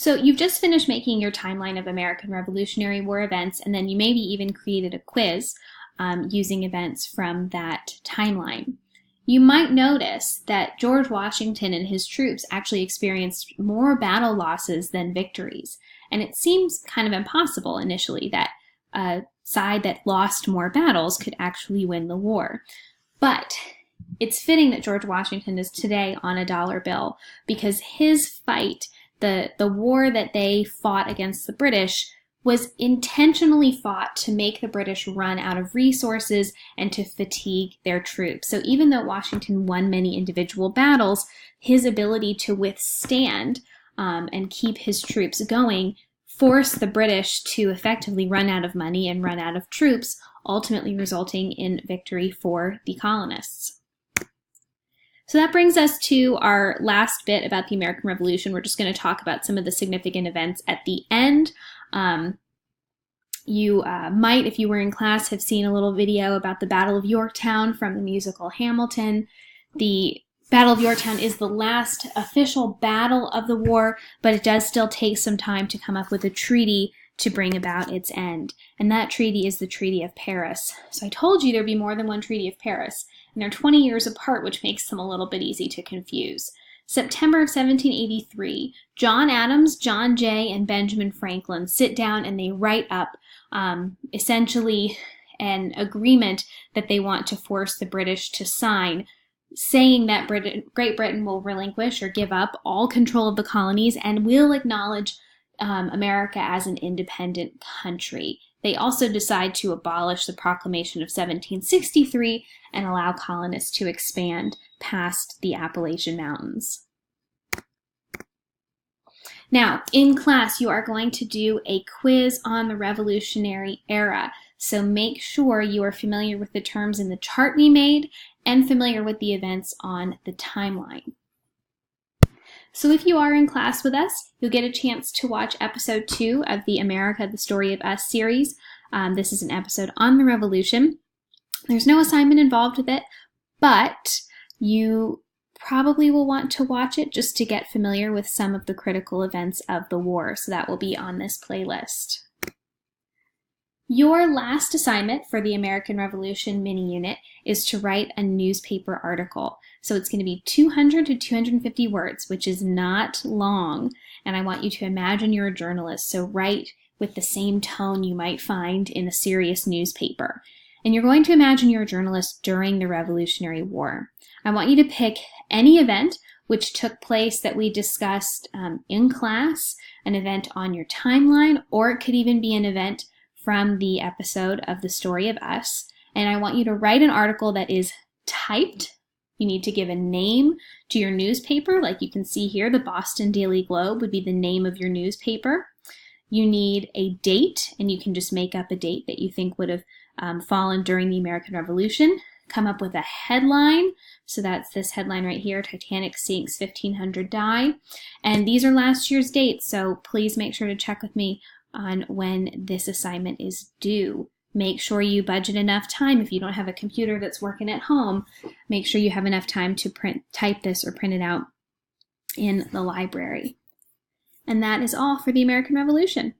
So you've just finished making your timeline of American Revolutionary War events, and then you maybe even created a quiz using events from that timeline. You might notice that George Washington and his troops actually experienced more battle losses than victories. And it seems kind of impossible initially that a side that lost more battles could actually win the war. But it's fitting that George Washington is today on a dollar bill, because his fight, the war that they fought against the British, was intentionally fought to make the British run out of resources and to fatigue their troops. So even though Washington won many individual battles, his ability to withstand and keep his troops going forced the British to effectively run out of money and run out of troops, ultimately resulting in victory for the colonists. So that brings us to our last bit about the American Revolution. We're just going to talk about some of the significant events at the end. You might, if you were in class, have seen a little video about the Battle of Yorktown from the musical Hamilton. The Battle of Yorktown is the last official battle of the war, but it does still take some time to come up with a treaty to bring about its end. And that treaty is the Treaty of Paris. So I told you there'd be more than one Treaty of Paris, and they're 20 years apart, which makes them a little bit easy to confuse. September of 1783, John Adams, John Jay, and Benjamin Franklin sit down and they write up essentially an agreement that they want to force the British to sign, saying that Great Britain will relinquish or give up all control of the colonies and will acknowledge America as an independent country. They also decide to abolish the Proclamation of 1763 and allow colonists to expand past the Appalachian Mountains. Now, in class, you are going to do a quiz on the Revolutionary Era, so make sure you are familiar with the terms in the chart we made and familiar with the events on the timeline. So if you are in class with us, you'll get a chance to watch episode 2 of the America, the Story of Us series. This is an episode on the Revolution. There's no assignment involved with it, but you probably will want to watch it just to get familiar with some of the critical events of the war. So that will be on this playlist. Your last assignment for the American Revolution mini unit is to write a newspaper article. So it's going to be 200 to 250 words, which is not long. And I want you to imagine you're a journalist, so write with the same tone you might find in a serious newspaper. And you're going to imagine you're a journalist during the Revolutionary War. I want you to pick any event which took place that we discussed in class, an event on your timeline, or it could even be an event from the episode of The Story of Us. And I want you to write an article that is typed. You need to give a name to your newspaper. Like you can see here, the Boston Daily Globe would be the name of your newspaper. You need a date, and you can just make up a date that you think would have fallen during the American Revolution. Come up with a headline. So that's this headline right here, Titanic sinks, 1,500 die. And these are last year's dates, so please make sure to check with me on when this assignment is due. Make sure you budget enough time. If you don't have a computer that's working at home, make sure you have enough time to type this or print it out in the library. And that is all for the American Revolution.